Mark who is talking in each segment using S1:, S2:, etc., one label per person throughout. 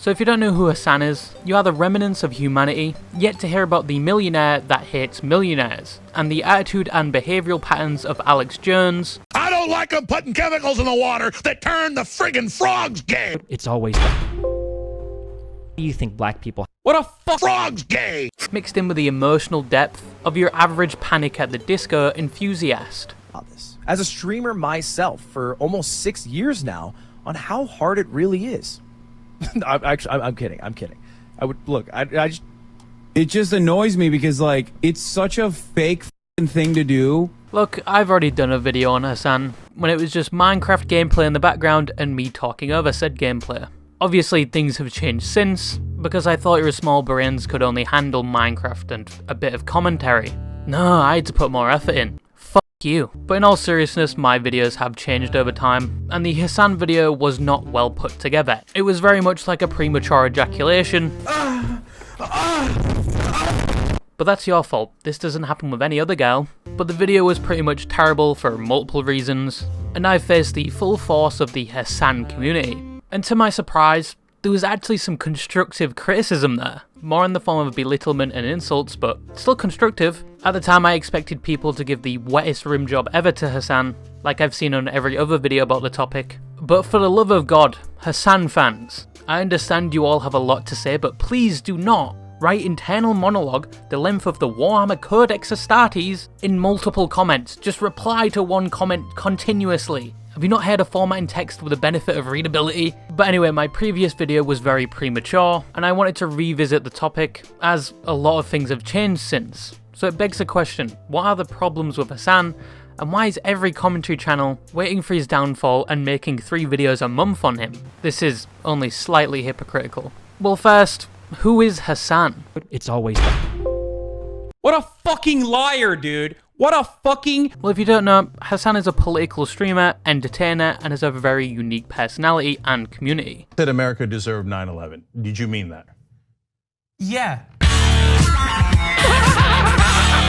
S1: So if you don't know who Hasan is, you are the remnants of humanity, yet to hear about the millionaire that hates millionaires, and the attitude and behavioural patterns of Alex Jones.
S2: I don't like them putting chemicals in the water that turn the friggin' frogs gay!
S3: It's always you think black people.
S2: What a frog's gay!
S1: Mixed in with the emotional depth of your average Panic at the Disco enthusiast.
S4: As a streamer myself for almost 6 years now, on how hard it really is. I'm kidding. I would look.
S5: It just annoys me because like it's such a fake thing to do.
S1: Look, I've already done a video on Hasan when it was just Minecraft gameplay in the background and me talking over said gameplay. Obviously things have changed since, because I thought your small brains could only handle Minecraft and a bit of commentary. No, I had to put more effort in. Fuck you. But in all seriousness, my videos have changed over time, and the Hasan video was not well put together. It was very much like a premature ejaculation. But that's your fault. This doesn't happen with any other girl. But the video was pretty much terrible for multiple reasons, and I faced the full force of the Hasan community. And to my surprise, there was actually some constructive criticism there. More in the form of belittlement and insults, but still constructive. At the time I expected people to give the wettest rim job ever to Hasan, like I've seen on every other video about the topic. But for the love of God, Hasan fans, I understand you all have a lot to say, but please do not write internal monologue the length of the Warhammer Codex Astartes in multiple comments. Just reply to one comment continuously. Have you not heard of formatting text with the benefit of readability? But anyway, my previous video was very premature, and I wanted to revisit the topic, as a lot of things have changed since. So it begs the question, what are the problems with Hasan, and why is every commentary channel waiting for his downfall and making 3 videos a month on him? This is only slightly hypocritical. Well first, who is Hasan?
S3: It's always
S5: What a fucking liar, dude. What a fucking...
S1: Well, if you don't know, Hasan is a political streamer, entertainer, and has a very unique personality and community.
S2: Said America deserved 9/11. Did you mean that?
S3: yeah.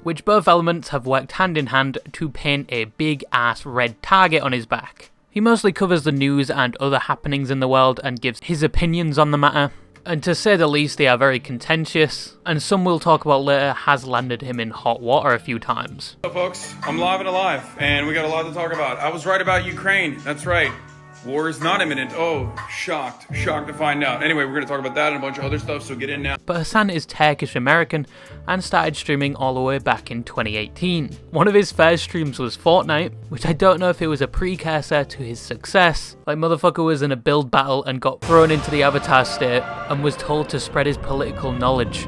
S1: Which both elements have worked hand in hand to paint a big ass red target on his back. He mostly covers the news and other happenings in the world and gives his opinions on the matter. And to say the least, they are very contentious, and some we'll talk about later has landed him in hot water a few times.
S6: Hello folks, I'm live and alive, and we got a lot to talk about. I was right about Ukraine, that's right. War is not imminent. Oh, shocked to find out. Anyway, we're gonna talk about that and a bunch of other stuff, so get in now.
S1: But Hasan is Turkish American and started streaming all the way back in 2018. One of his first streams was Fortnite, which I don't know if it was a precursor to his success. Like, motherfucker was in a build battle and got thrown into the Avatar state and was told to spread his political knowledge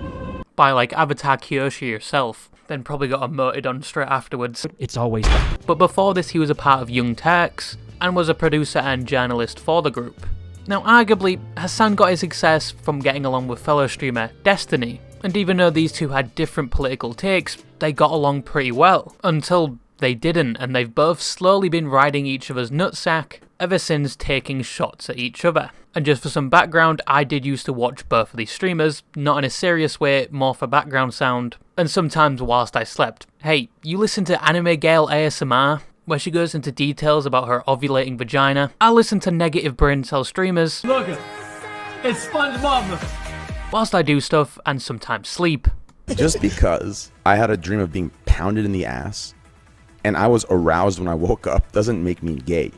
S1: by like Avatar Kyoshi herself. Then probably got emoted on straight afterwards.
S3: It's always
S1: But before this he was a part of Young Turks and was a producer and journalist for the group. Now arguably, Hasan got his success from getting along with fellow streamer Destiny, and even though these two had different political takes, they got along pretty well, until they didn't, and they've both slowly been riding each other's nutsack ever since taking shots at each other. And just for some background, I did used to watch both of these streamers, not in a serious way, more for background sound, and sometimes whilst I slept. Hey, you listen to Anime Gale ASMR? Where she goes into details about her ovulating vagina. I listen to negative brain cell streamers.
S7: Look, it's SpongeBob.
S1: Whilst I do stuff and sometimes sleep.
S8: Just because I had a dream of being pounded in the ass and I was aroused when I woke up doesn't make me gay.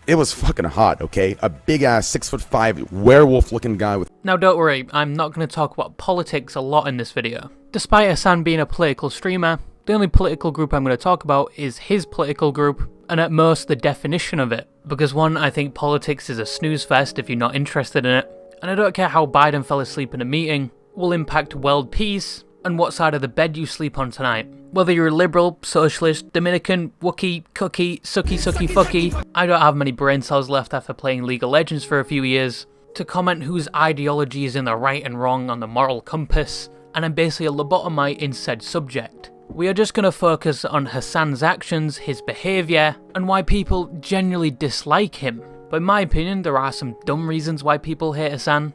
S8: It was fucking hot, okay? A big ass 6'5" werewolf looking guy with...
S1: Now don't worry, I'm not going to talk about politics a lot in this video. Despite Hasan being a political streamer, the only political group I'm going to talk about is his political group, and at most the definition of it. Because one, I think politics is a snooze fest if you're not interested in it, and I don't care how Biden fell asleep in a meeting, will impact world peace and what side of the bed you sleep on tonight. Whether you're a liberal, socialist, Dominican, Wookie, cookie, sucky fucky, I don't have many brain cells left after playing League of Legends for a few years to comment whose ideology is in the right and wrong on the moral compass, and I'm basically a lobotomite in said subject. We are just going to focus on Hasan's actions, his behaviour, and why people generally dislike him. But in my opinion, there are some dumb reasons why people hate Hasan.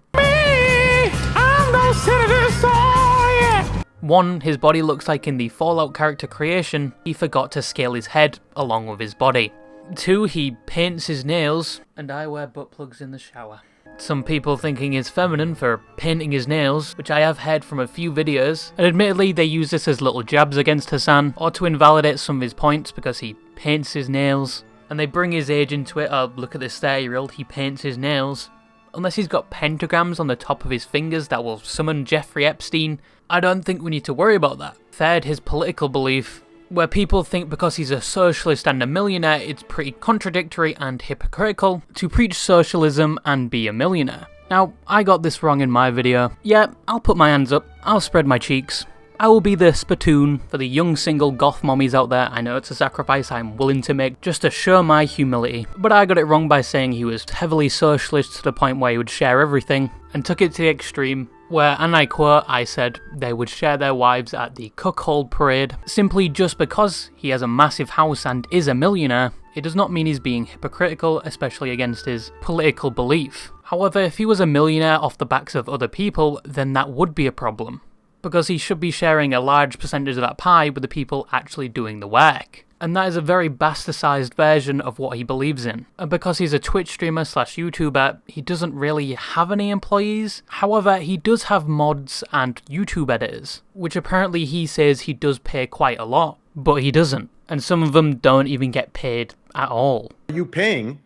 S1: One, his body looks like in the Fallout character creation, he forgot to scale his head along with his body. Two, he paints his nails, and I wear butt plugs in the shower. Some people thinking he's feminine for painting his nails, which I have heard from a few videos, and admittedly they use this as little jabs against Hasan, or to invalidate some of his points because he paints his nails. And they bring his age into it. Oh, look at this 30-year-old, he paints his nails. Unless he's got pentagrams on the top of his fingers that will summon Jeffrey Epstein, I don't think we need to worry about that. Third, his political belief, where people think because he's a socialist and a millionaire, it's pretty contradictory and hypocritical to preach socialism and be a millionaire. Now, I got this wrong in my video. Yeah, I'll put my hands up, I'll spread my cheeks. I will be the spittoon for the young single goth mommies out there. I know it's a sacrifice I'm willing to make just to show my humility. But I got it wrong by saying he was heavily socialist to the point where he would share everything, and took it to the extreme where, and I quote, I said they would share their wives at the cuckold parade. Simply just because he has a massive house and is a millionaire, it does not mean he's being hypocritical, especially against his political belief. However, if he was a millionaire off the backs of other people, then that would be a problem, because he should be sharing a large percentage of that pie with the people actually doing the work. And that is a very bastardized version of what he believes in. And because he's a Twitch streamer slash YouTuber, he doesn't really have any employees. However, he does have mods and YouTube editors, which apparently he says he does pay quite a lot, but he doesn't. And some of them don't even get paid at all.
S9: Are you paying,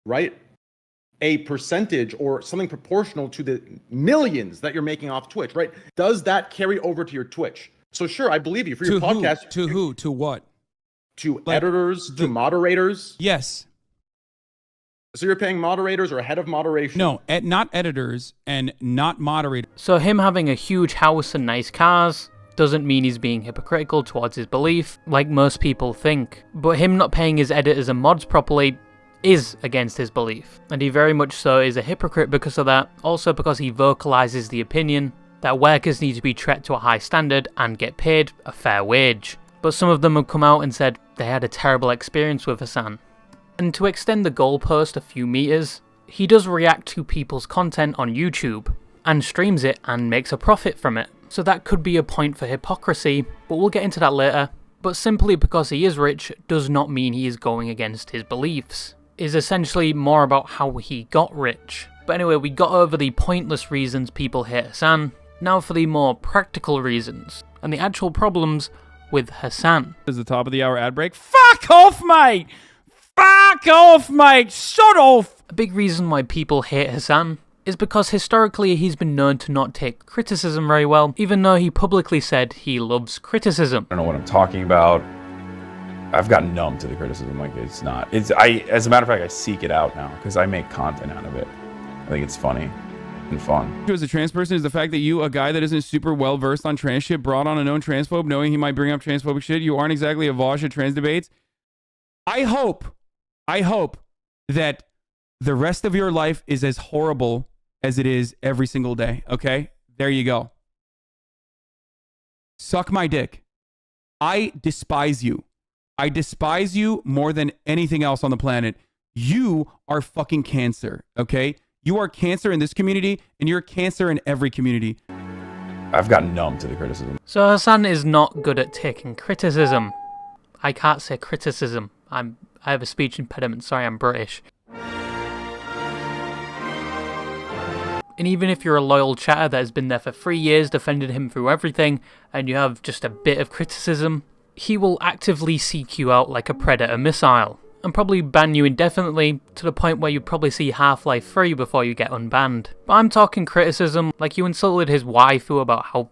S9: right, a percentage or something proportional to the millions that you're making off Twitch, right? Does that carry over to your Twitch? So sure, I believe you for your podcast.
S5: To who? To what?
S9: To editors, to moderators.
S5: Yes.
S9: So you're paying moderators or head of moderation?
S5: No, not editors and not moderators.
S1: So him having a huge house and nice cars doesn't mean he's being hypocritical towards his belief, like most people think. But him not paying his editors and mods properly is against his belief, and he very much so is a hypocrite because of that, also because he vocalizes the opinion that workers need to be treated to a high standard and get paid a fair wage. But some of them have come out and said they had a terrible experience with Hasan. And to extend the goalpost a few meters, he does react to people's content on YouTube, and streams it and makes a profit from it. So that could be a point for hypocrisy, but we'll get into that later. But simply because he is rich does not mean he is going against his beliefs. Is essentially more about how he got rich. But anyway, we got over the pointless reasons people hate Hasan. Now for the more practical reasons, and the actual problems with Hasan.
S5: This is the top of the hour ad break. Fuck off, mate! Fuck off, mate! Shut off!
S1: A big reason why people hate Hasan is because historically he's been known to not take criticism very well, even though he publicly said he loves criticism.
S10: I don't know what I'm talking about. I've gotten numb to the criticism. Like, it's not. As a matter of fact, I seek it out now because I make content out of it. I think it's funny and fun.
S5: As a trans person, is the fact that you, a guy that isn't super well versed on trans shit, brought on a known transphobe knowing he might bring up transphobic shit. You aren't exactly a Vosh at trans debates. I hope that the rest of your life is as horrible as it is every single day. Okay? There you go. Suck my dick. I despise you. I despise you more than anything else on the planet. You are fucking cancer, okay? You are cancer in this community, and you're cancer in every community.
S10: I've gotten numb to the criticism.
S1: So Hasan is not good at taking criticism. I can't say criticism. I have a speech impediment. Sorry, I'm British. And even if you're a loyal chatter that has been there for 3 years, defended him through everything, and you have just a bit of criticism, he will actively seek you out like a predator missile, and probably ban you indefinitely to the point where you probably see Half-Life 3 before you get unbanned. But I'm talking criticism, like you insulted his waifu about how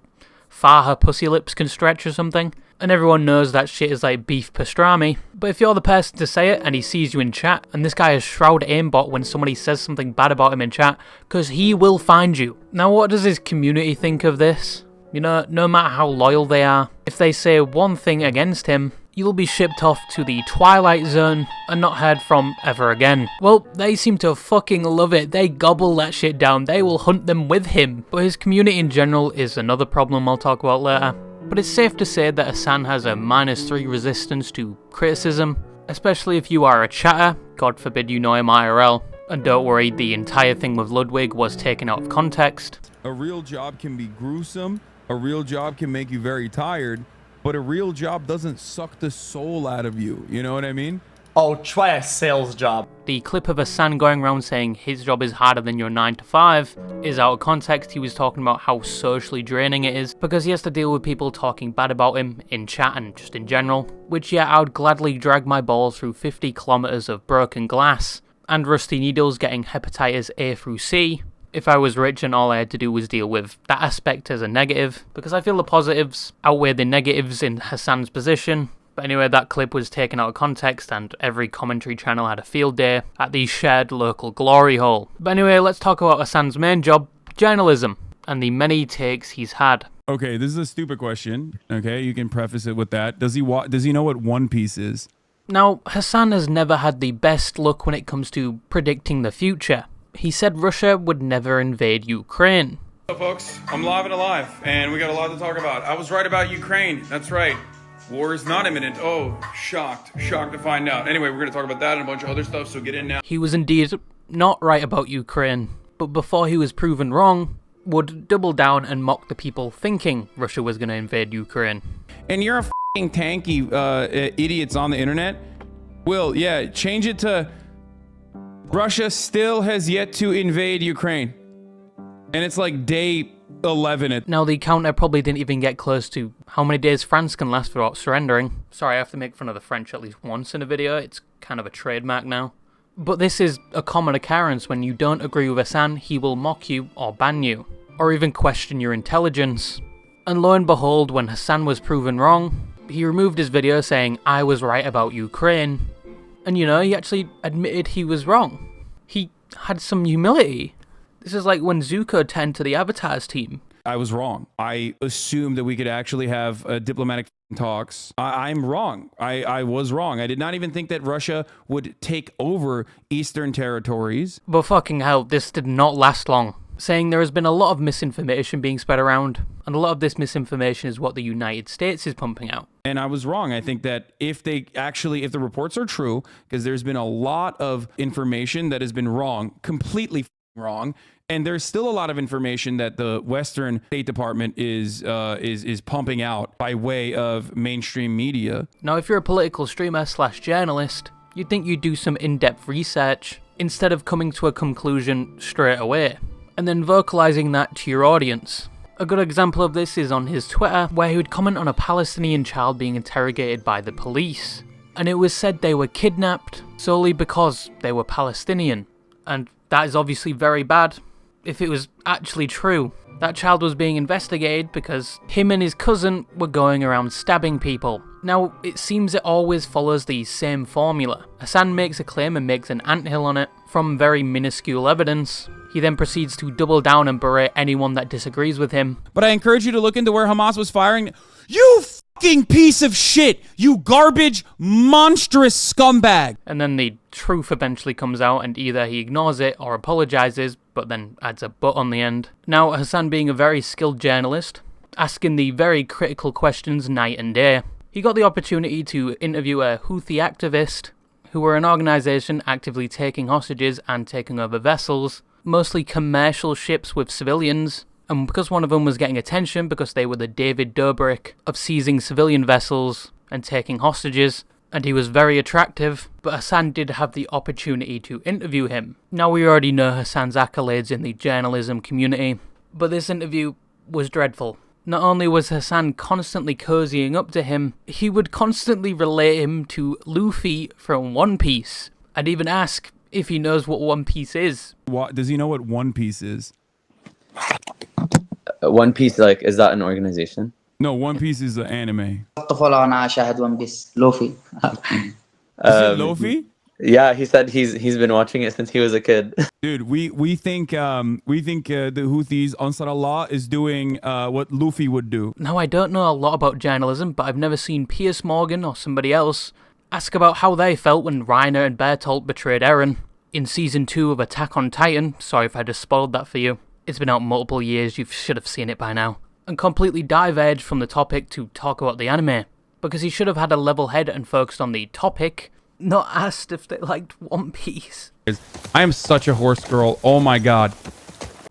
S1: far her pussy lips can stretch or something, and everyone knows that shit is like beef pastrami. But if you're the person to say it and he sees you in chat, and this guy is shroud aimbot when somebody says something bad about him in chat, because he will find you. Now what does his community think of this? You know, no matter how loyal they are, if they say one thing against him, you'll be shipped off to the Twilight Zone and not heard from ever again. Well, they seem to fucking love it. They gobble that shit down. They will hunt them with him. But his community in general is another problem I'll talk about later. But it's safe to say that Hasan has a -3 resistance to criticism, especially if you are a chatter. God forbid you know him IRL. And don't worry, the entire thing with Ludwig was taken out of context.
S5: A real job can be gruesome. A real job can make you very tired, but a real job doesn't suck the soul out of you. You know what I mean?
S7: Oh, try a sales job.
S1: The clip of Hasan going around saying his job is harder than your 9 to 5 is out of context. He was talking about how socially draining it is because he has to deal with people talking bad about him in chat and just in general, which yeah, I would gladly drag my balls through 50 kilometers of broken glass and rusty needles getting hepatitis A through C if I was rich and all I had to do was deal with that aspect as a negative, because I feel the positives outweigh the negatives in Hasan's position. But anyway, that clip was taken out of context and every commentary channel had a field day at the shared local glory hole. But anyway, let's talk about Hasan's main job, journalism, and the many takes he's had.
S5: Okay, this is a stupid question. Okay, you can preface it with that. Does he know what One Piece is?
S1: Now, Hasan has never had the best luck when it comes to predicting the future. He said Russia would never invade Ukraine.
S6: Hello folks, I'm live and alive, and we got a lot to talk about. I was right about Ukraine, that's right. War is not imminent. Oh, shocked to find out. Anyway, we're going to talk about that and a bunch of other stuff, so get in now.
S1: He was indeed not right about Ukraine, but before he was proven wrong, would double down and mock the people thinking Russia was going to invade Ukraine.
S5: And you're a f***ing tanky idiots on the internet. Will, yeah, change it to Russia still has yet to invade Ukraine. And it's like day 11.
S1: Now the counter probably didn't even get close to how many days France can last without surrendering. Sorry, I have to make fun of the French at least once in a video. It's kind of a trademark now. But this is a common occurrence. When you don't agree with Hasan, he will mock you or ban you, or even question your intelligence. And lo and behold, when Hasan was proven wrong, he removed his video saying, I was right about Ukraine. And you know, he actually admitted he was wrong. He had some humility. This is like when Zuko turned to the Avatars team.
S5: I was wrong. I assumed that we could actually have diplomatic talks. I'm wrong. I was wrong. I did not even think that Russia would take over Eastern territories.
S1: But fucking hell, this did not last long. Saying there has been a lot of misinformation being spread around, and a lot of this misinformation is what the United States is pumping out.
S5: And I was wrong. I think that if the reports are true, because there's been a lot of information that has been wrong, completely wrong, and there's still a lot of information that the Western State Department is pumping out by way of mainstream media.
S1: Now, if you're a political streamer / journalist, you'd think you'd do some in-depth research instead of coming to a conclusion straight away, and then vocalizing that to your audience. A good example of this is on his Twitter, where he would comment on a Palestinian child being interrogated by the police, and it was said they were kidnapped solely because they were Palestinian, and that is obviously very bad. If it was actually true, that child was being investigated because him and his cousin were going around stabbing people. Now, it seems it always follows the same formula. Hasan makes a claim and makes an anthill on it from very minuscule evidence. He then proceeds to double down and berate anyone that disagrees with him.
S5: But I encourage you to look into where Hamas was firing. You fucking piece of shit! You garbage, monstrous scumbag!
S1: And then the truth eventually comes out, and either he ignores it or apologizes, but then adds a but on the end. Now, Hasan, being a very skilled journalist, asking the very critical questions night and day, he got the opportunity to interview a Houthi activist, who were an organization actively taking hostages and taking over vessels, mostly commercial ships with civilians, and because one of them was getting attention because they were the David Dobrik of seizing civilian vessels and taking hostages, and he was very attractive, but Hasan did have the opportunity to interview him. Now, we already know Hasan's accolades in the journalism community, but this interview was dreadful. Not only was Hasan constantly cozying up to him, he would constantly relate him to Luffy from One Piece, and even ask if he knows what One Piece is.
S5: What, does he know what One Piece is?
S11: One Piece, like, is that an organization?
S5: No, One Piece is an anime.
S11: One Piece. Luffy.
S5: Is it Luffy?
S11: Yeah, he said he's been watching it since he was a kid.
S5: Dude, we think the Houthis, Ansar Allah, is doing what Luffy would do.
S1: Now, I don't know a lot about journalism, but I've never seen Piers Morgan or somebody else ask about how they felt when Reiner and Bertolt betrayed Eren in Season 2 of Attack on Titan. Sorry if I just spoiled that for you. It's been out multiple years, you should have seen it by now. And completely diverged from the topic to talk about the anime, because he should have had a level head and focused on the topic, not asked if they liked One Piece.
S5: I am such a horse girl, oh my god.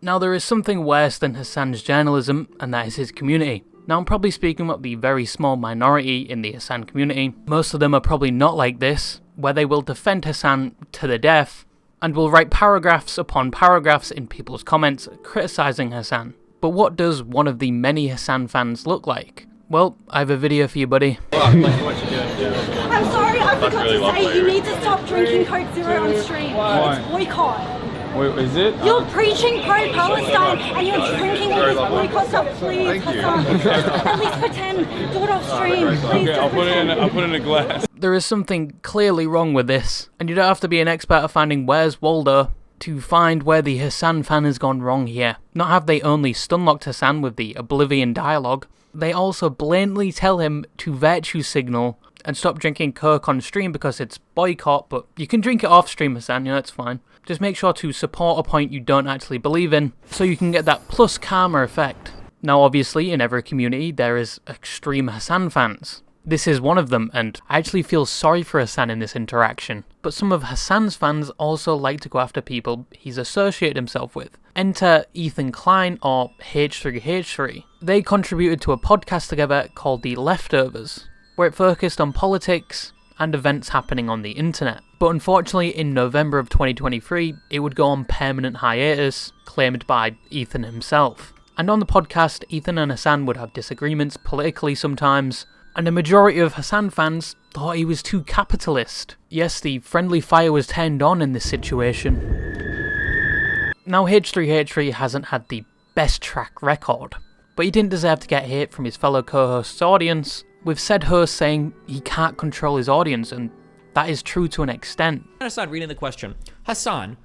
S1: Now, there is something worse than Hasan's journalism, and that is his community. Now, I'm probably speaking about the very small minority in the Hasan community. Most of them are probably not like this, where they will defend Hasan to the death, and will write paragraphs upon paragraphs in people's comments criticising Hasan. But what does one of the many Hasan fans look like? Well, I have a video for you, buddy.
S12: I'm sorry, I forgot to say you need to stop drinking Coke Zero on stream.
S5: Why?
S12: It's boycott.
S5: Wait, is it?
S12: You're preaching pro-Palestine and you're drinking all this boycott stuff. Please, Hasan. At least pretend. Do it off stream. Please.
S5: Okay, I'll put it in a glass.
S1: There is something clearly wrong with this, and you don't have to be an expert at finding where's Waldo to find where the Hasan fan has gone wrong here. Not have they only stunlocked Hasan with the Oblivion dialogue, they also blatantly tell him to virtue signal and stop drinking Coke on stream because it's boycott, but you can drink it off stream, Hasan, it's fine. Just make sure to support a point you don't actually believe in, so you can get that plus karma effect. Now obviously, in every community there is extreme Hasan fans. This is one of them, and I actually feel sorry for Hasan in this interaction. But some of Hasan's fans also like to go after people he's associated himself with. Enter Ethan Klein or H3H3. They contributed to a podcast together called The Leftovers, where it focused on politics and events happening on the internet. But unfortunately, in November of 2023, it would go on permanent hiatus, claimed by Ethan himself. And on the podcast, Ethan and Hasan would have disagreements politically sometimes, and a majority of Hasan fans thought he was too capitalist. Yes, the friendly fire was turned on in this situation. Now H3H3 hasn't had the best track record, but he didn't deserve to get hate from his fellow co-host's audience, with said host saying he can't control his audience, and that is true to an extent.
S3: Hasan reading the question. Hasan,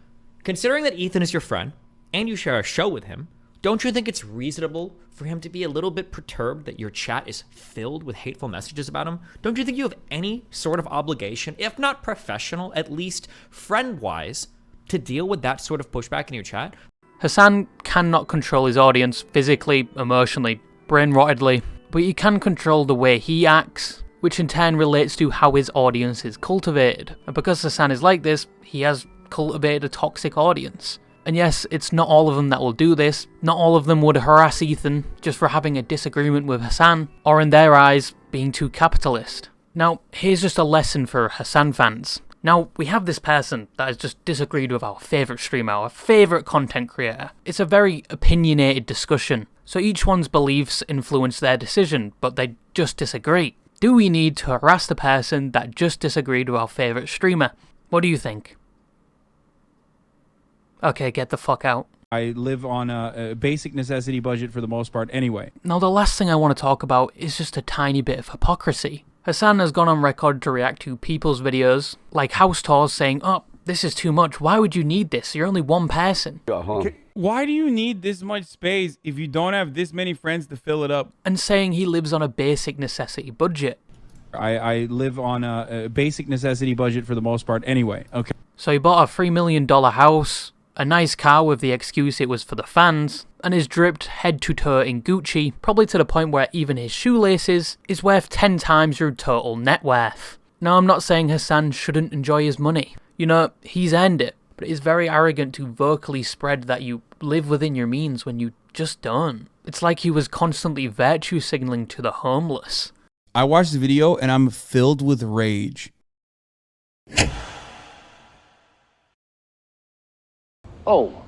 S3: considering that Ethan is your friend, and you share a show with him, don't you think it's reasonable for him to be a little bit perturbed that your chat is filled with hateful messages about him? Don't you think you have any sort of obligation, if not professional, at least friend-wise, to deal with that sort of pushback in your chat?
S1: Hasan cannot control his audience physically, emotionally, brain-rottedly, but he can control the way he acts, which in turn relates to how his audience is cultivated. And because Hasan is like this, he has cultivated a toxic audience. And yes, it's not all of them that will do this. Not all of them would harass Ethan just for having a disagreement with Hasan, or in their eyes, being too capitalist. Now, here's just a lesson for Hasan fans. Now, we have this person that has just disagreed with our favourite streamer, our favourite content creator. It's a very opinionated discussion, so each one's beliefs influence their decision, but they just disagree. Do we need to harass the person that just disagreed with our favourite streamer? What do you think? Okay, get the fuck out.
S5: I live on a basic necessity budget for the most part anyway.
S1: Now the last thing I want to talk about is just a tiny bit of hypocrisy. Hasan has gone on record to react to people's videos, like house tours, saying, "Oh, this is too much, why would you need this? You're only one person."
S5: Why do you need this much space if you don't have this many friends to fill it up?
S1: And saying he lives on a basic necessity budget.
S5: I live on a basic necessity budget for the most part anyway, okay.
S1: So he bought a $3 million house, a nice car with the excuse it was for the fans, and is dripped head to toe in Gucci, probably to the point where even his shoelaces is worth 10 times your total net worth. Now I'm not saying Hasan shouldn't enjoy his money. You know, he's earned it, but it is very arrogant to vocally spread that you live within your means when you just don't. It's like he was constantly virtue signaling to the homeless.
S5: I watched the video and I'm filled with rage.
S13: Oh,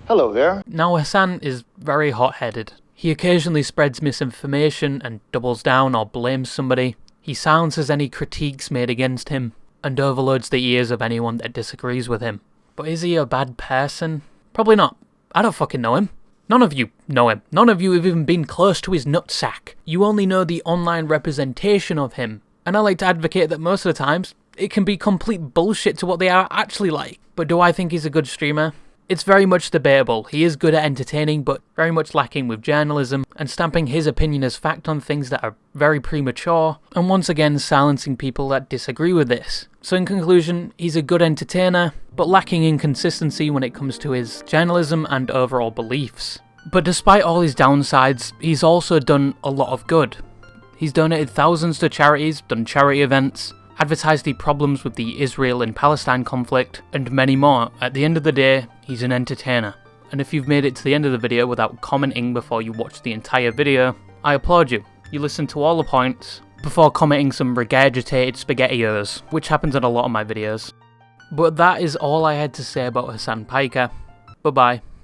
S13: hello there.
S1: Now Hasan is very hot-headed. He occasionally spreads misinformation and doubles down or blames somebody. He silences any critiques made against him and overloads the ears of anyone that disagrees with him. But is he a bad person? Probably not. I don't fucking know him. None of you know him. None of you have even been close to his nutsack. You only know the online representation of him. And I like to advocate that most of the times, it can be complete bullshit to what they are actually like. But do I think he's a good streamer? It's very much debatable. He is good at entertaining, but very much lacking with journalism, and stamping his opinion as fact on things that are very premature, and once again silencing people that disagree with this. So in conclusion, he's a good entertainer, but lacking in consistency when it comes to his journalism and overall beliefs. But despite all his downsides, he's also done a lot of good. He's donated thousands to charities, done charity events, advertised the problems with the Israel and Palestine conflict, and many more. At the end of the day, he's an entertainer. And if you've made it to the end of the video without commenting before you watch the entire video, I applaud you. You listened to all the points, before commenting some regurgitated spaghettios, which happens in a lot of my videos. But that is all I had to say about Hasan Piker. Bye bye.